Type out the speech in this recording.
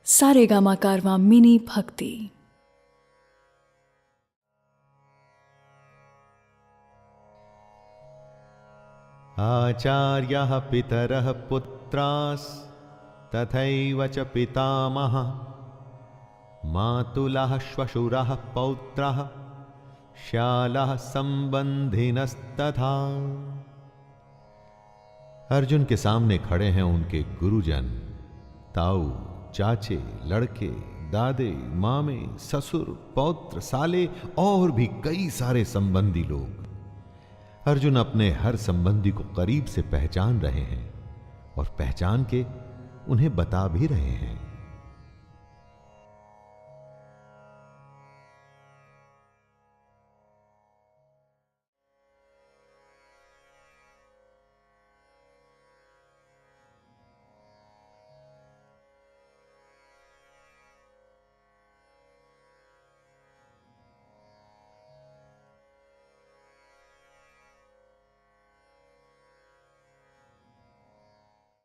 सारेगामा कारवां mini भक्ति। आचार्यः पितरः पुत्रास् तथैव च पितामहः मातुलः श्वशुरः पौत्रः श्यालः संबंधिनस्तथा। अर्जुन के सामने खड़े हैं उनके गुरुजन, ताऊ, चाचे, लड़के, दादे, मामे, ससुर, पौत्र, साले और भी कई सारे संबंधी लोग। अर्जुन अपने हर संबंधी को करीब से पहचान रहे हैं और पहचान के उन्हें बता भी रहे हैं।